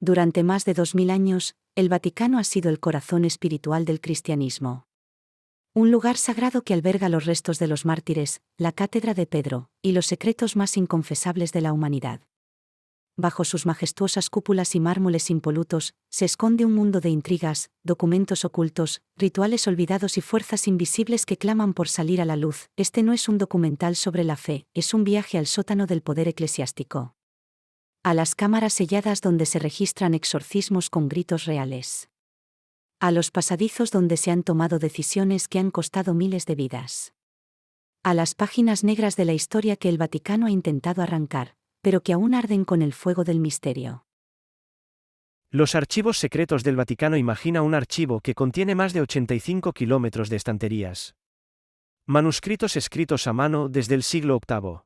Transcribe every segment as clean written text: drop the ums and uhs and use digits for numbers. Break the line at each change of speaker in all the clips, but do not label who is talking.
Durante más de 2000 años, el Vaticano ha sido el corazón espiritual del cristianismo. Un lugar sagrado que alberga los restos de los mártires, la cátedra de Pedro, y los secretos más inconfesables de la humanidad. Bajo sus majestuosas cúpulas y mármoles impolutos, se esconde un mundo de intrigas, documentos ocultos, rituales olvidados y fuerzas invisibles que claman por salir a la luz. Este no es un documental sobre la fe, es un viaje al sótano del poder eclesiástico. A las cámaras selladas donde se registran exorcismos con gritos reales. A los pasadizos donde se han tomado decisiones que han costado miles de vidas. A las páginas negras de la historia que el Vaticano ha intentado arrancar, pero que aún arden con el fuego del misterio.
Los archivos secretos del Vaticano. Imagina un archivo que contiene más de 85 kilómetros de estanterías. Manuscritos escritos a mano desde el siglo VIII.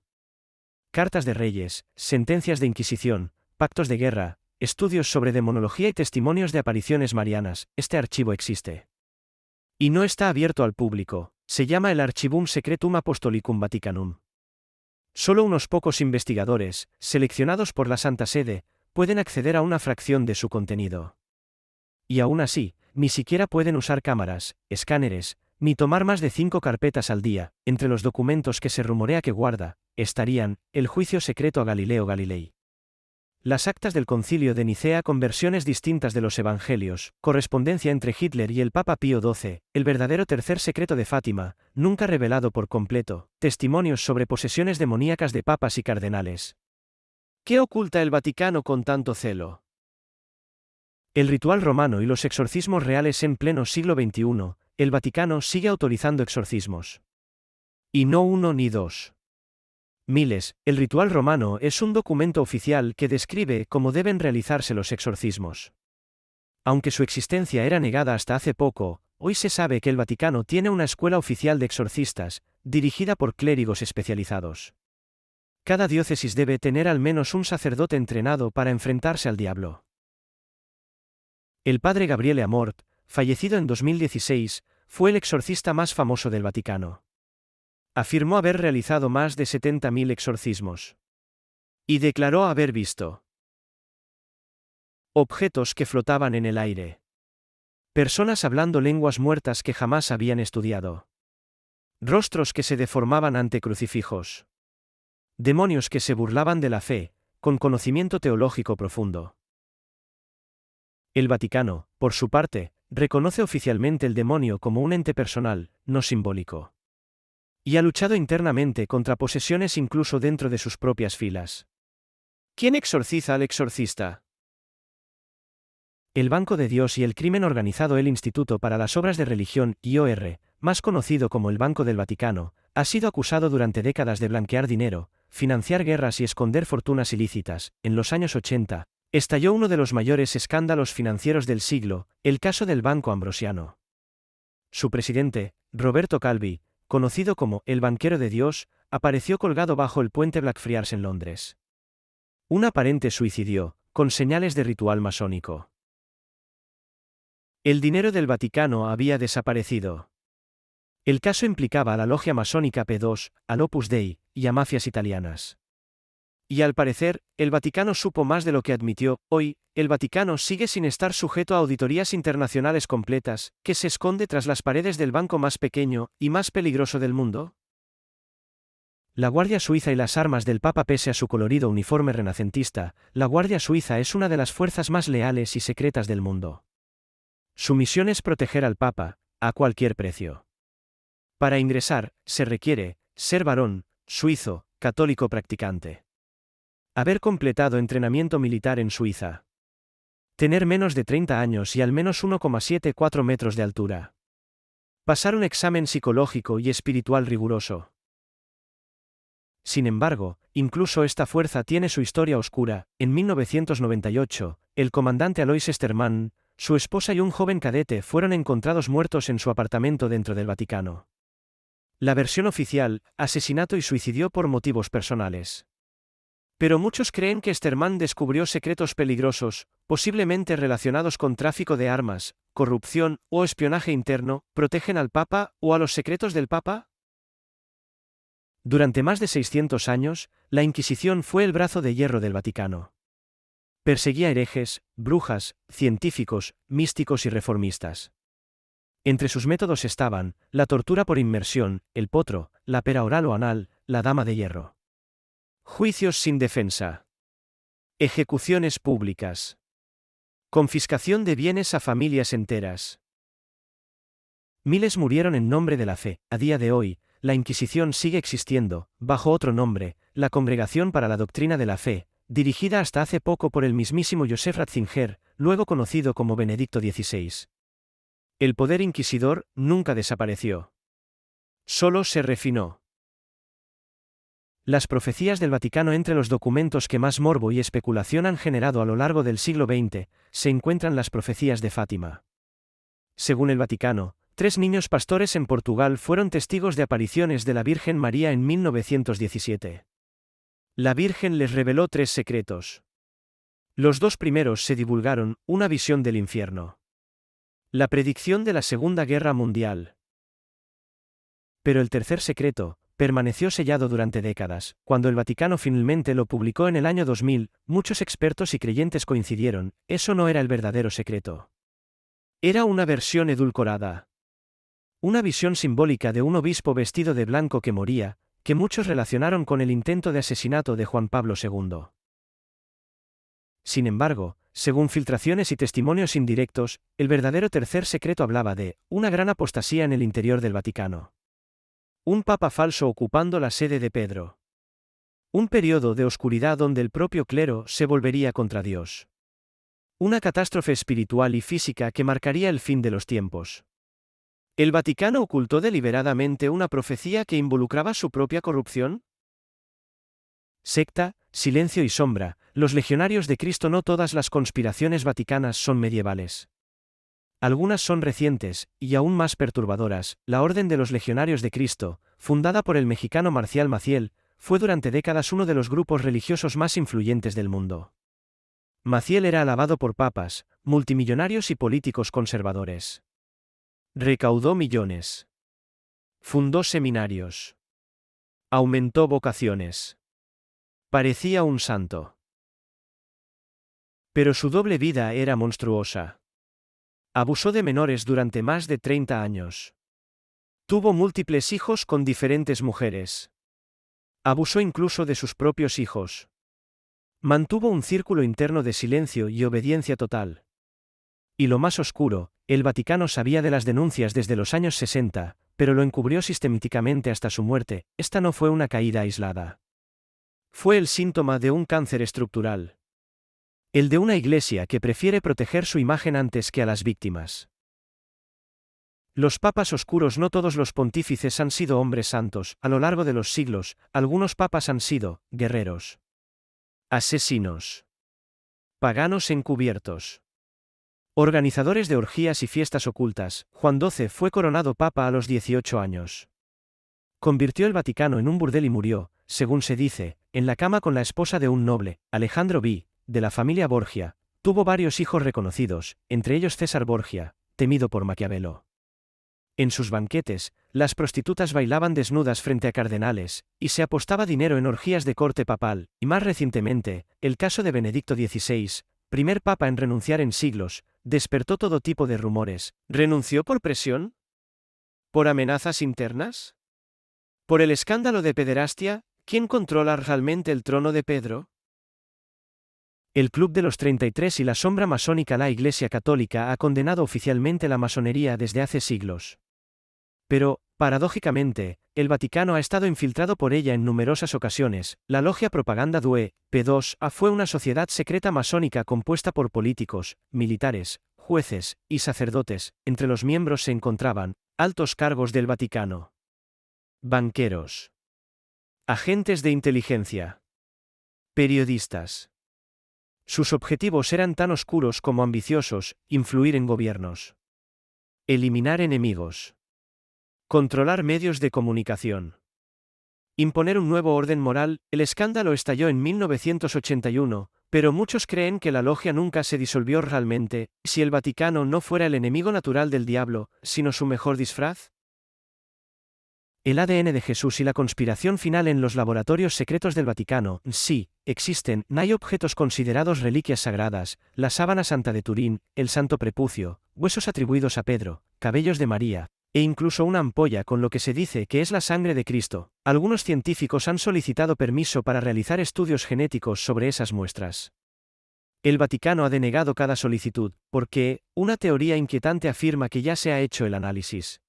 Cartas de reyes, sentencias de inquisición, pactos de guerra, estudios sobre demonología y testimonios de apariciones marianas. Este archivo existe. Y no está abierto al público, se llama el Archivum Secretum Apostolicum Vaticanum. Solo unos pocos investigadores, seleccionados por la Santa Sede, pueden acceder a una fracción de su contenido. Y aún así, ni siquiera pueden usar cámaras, escáneres, ni tomar más de 5 carpetas al día. Entre los documentos que se rumorea que guarda, estarían, el juicio secreto a Galileo Galilei. Las actas del Concilio de Nicea con versiones distintas de los Evangelios, correspondencia entre Hitler y el Papa Pío XII, el verdadero tercer secreto de Fátima, nunca revelado por completo, testimonios sobre posesiones demoníacas de papas y cardenales. ¿Qué oculta el Vaticano con tanto celo? El ritual romano y los exorcismos reales. En pleno siglo XXI, el Vaticano sigue autorizando exorcismos. Y no uno ni dos. Miles. El ritual romano es un documento oficial que describe cómo deben realizarse los exorcismos. Aunque su existencia era negada hasta hace poco, hoy se sabe que el Vaticano tiene una escuela oficial de exorcistas, dirigida por clérigos especializados. Cada diócesis debe tener al menos un sacerdote entrenado para enfrentarse al diablo. El padre Gabriele Amort, fallecido en 2016, fue el exorcista más famoso del Vaticano. Afirmó haber realizado más de 70.000 exorcismos. Y declaró haber visto objetos que flotaban en el aire. Personas hablando lenguas muertas que jamás habían estudiado. Rostros que se deformaban ante crucifijos. Demonios que se burlaban de la fe, con conocimiento teológico profundo. El Vaticano, por su parte, reconoce oficialmente el demonio como un ente personal, no simbólico. Y ha luchado internamente contra posesiones incluso dentro de sus propias filas. ¿Quién exorciza al exorcista? El Banco de Dios y el Crimen Organizado. El Instituto para las Obras de Religión, IOR, más conocido como el Banco del Vaticano, ha sido acusado durante décadas de blanquear dinero, financiar guerras y esconder fortunas ilícitas. En los años 80, estalló uno de los mayores escándalos financieros del siglo, el caso del Banco Ambrosiano. Su presidente, Roberto Calvi, conocido como el banquero de Dios, apareció colgado bajo el puente Blackfriars en Londres. Un aparente suicidio, con señales de ritual masónico. El dinero del Vaticano había desaparecido. El caso implicaba a la logia masónica P2, al Opus Dei, y a mafias italianas. Y al parecer, el Vaticano supo más de lo que admitió. Hoy, el Vaticano sigue sin estar sujeto a auditorías internacionales completas, que se esconde tras las paredes del banco más pequeño y más peligroso del mundo. La Guardia Suiza y las armas del Papa. Pese a su colorido uniforme renacentista, la Guardia Suiza es una de las fuerzas más leales y secretas del mundo. Su misión es proteger al Papa, a cualquier precio. Para ingresar, se requiere ser varón, suizo, católico practicante. Haber completado entrenamiento militar en Suiza. Tener menos de 30 años y al menos 1,74 metros de altura. Pasar un examen psicológico y espiritual riguroso. Sin embargo, incluso esta fuerza tiene su historia oscura. En 1998, el comandante Alois Estermann, su esposa y un joven cadete fueron encontrados muertos en su apartamento dentro del Vaticano. La versión oficial, asesinato y suicidio por motivos personales. Pero muchos creen que Estermann descubrió secretos peligrosos, posiblemente relacionados con tráfico de armas, corrupción o espionaje interno. ¿Protegen al Papa o a los secretos del Papa? Durante más de 600 años, la Inquisición fue el brazo de hierro del Vaticano. Perseguía herejes, brujas, científicos, místicos y reformistas. Entre sus métodos estaban la tortura por inmersión, el potro, la pera oral o anal, la dama de hierro. Juicios sin defensa. Ejecuciones públicas. Confiscación de bienes a familias enteras. Miles murieron en nombre de la fe. A día de hoy, la Inquisición sigue existiendo, bajo otro nombre, la Congregación para la Doctrina de la Fe, dirigida hasta hace poco por el mismísimo Joseph Ratzinger, luego conocido como Benedicto XVI. El poder inquisidor nunca desapareció. Solo se refinó. Las profecías del Vaticano. Entre los documentos que más morbo y especulación han generado a lo largo del siglo XX, se encuentran las profecías de Fátima. Según el Vaticano, 3 niños pastores en Portugal fueron testigos de apariciones de la Virgen María en 1917. La Virgen les reveló 3 secretos. Los 2 primeros se divulgaron, una visión del infierno. La predicción de la Segunda Guerra Mundial. Pero el tercer secreto permaneció sellado durante décadas. Cuando el Vaticano finalmente lo publicó en el año 2000, muchos expertos y creyentes coincidieron, eso no era el verdadero secreto. Era una versión edulcorada. Una visión simbólica de un obispo vestido de blanco que moría, que muchos relacionaron con el intento de asesinato de Juan Pablo II. Sin embargo, según filtraciones y testimonios indirectos, el verdadero tercer secreto hablaba de una gran apostasía en el interior del Vaticano. Un papa falso ocupando la sede de Pedro. Un periodo de oscuridad donde el propio clero se volvería contra Dios. Una catástrofe espiritual y física que marcaría el fin de los tiempos. ¿El Vaticano ocultó deliberadamente una profecía que involucraba su propia corrupción? Secta, silencio y sombra. Los legionarios de Cristo. No todas las conspiraciones vaticanas son medievales. Algunas son recientes, y aún más perturbadoras. La Orden de los Legionarios de Cristo, fundada por el mexicano Marcial Maciel, fue durante décadas uno de los grupos religiosos más influyentes del mundo. Maciel era alabado por papas, multimillonarios y políticos conservadores. Recaudó millones. Fundó seminarios. Aumentó vocaciones. Parecía un santo. Pero su doble vida era monstruosa. Abusó de menores durante más de 30 años. Tuvo múltiples hijos con diferentes mujeres. Abusó incluso de sus propios hijos. Mantuvo un círculo interno de silencio y obediencia total. Y lo más oscuro, el Vaticano sabía de las denuncias desde los años 60, pero lo encubrió sistemáticamente hasta su muerte. Esta no fue una caída aislada. Fue el síntoma de un cáncer estructural. El de una iglesia que prefiere proteger su imagen antes que a las víctimas. Los papas oscuros. No todos los pontífices han sido hombres santos. A lo largo de los siglos, algunos papas han sido guerreros. Asesinos. Paganos encubiertos. Organizadores de orgías y fiestas ocultas. Juan XII fue coronado papa a los 18 años. Convirtió el Vaticano en un burdel y murió, según se dice, en la cama con la esposa de un noble, Alejandro V, de la familia Borgia. Tuvo varios hijos reconocidos, entre ellos César Borgia, temido por Maquiavelo. En sus banquetes, las prostitutas bailaban desnudas frente a cardenales, y se apostaba dinero en orgías de corte papal, y más recientemente, el caso de Benedicto XVI, primer papa en renunciar en siglos, despertó todo tipo de rumores. ¿Renunció por presión? ¿Por amenazas internas? ¿Por el escándalo de pederastia? ¿Quién controla realmente el trono de Pedro? El Club de los 33 y la sombra masónica. La Iglesia Católica ha condenado oficialmente la masonería desde hace siglos. Pero, paradójicamente, el Vaticano ha estado infiltrado por ella en numerosas ocasiones. La Logia Propaganda Due, P2A fue una sociedad secreta masónica compuesta por políticos, militares, jueces y sacerdotes. Entre los miembros se encontraban altos cargos del Vaticano, banqueros, agentes de inteligencia, periodistas. Sus objetivos eran tan oscuros como ambiciosos: influir en gobiernos, eliminar enemigos, controlar medios de comunicación, imponer un nuevo orden moral. El escándalo estalló en 1981, pero muchos creen que la logia nunca se disolvió realmente. ¿Si el Vaticano no fuera el enemigo natural del diablo, sino su mejor disfraz? El ADN de Jesús y la conspiración final en los laboratorios secretos del Vaticano. Sí, existen, hay objetos considerados reliquias sagradas, la sábana santa de Turín, el santo prepucio, huesos atribuidos a Pedro, cabellos de María, e incluso una ampolla con lo que se dice que es la sangre de Cristo. Algunos científicos han solicitado permiso para realizar estudios genéticos sobre esas muestras. El Vaticano ha denegado cada solicitud, porque, una teoría inquietante afirma que ya se ha hecho el análisis.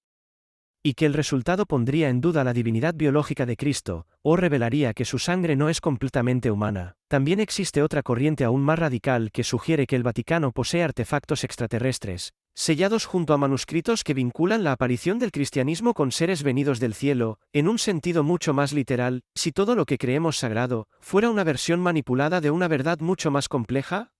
Y que el resultado pondría en duda la divinidad biológica de Cristo, o revelaría que su sangre no es completamente humana. También existe otra corriente aún más radical que sugiere que el Vaticano posee artefactos extraterrestres, sellados junto a manuscritos que vinculan la aparición del cristianismo con seres venidos del cielo, en un sentido mucho más literal. Si todo lo que creemos sagrado fuera una versión manipulada de una verdad mucho más compleja,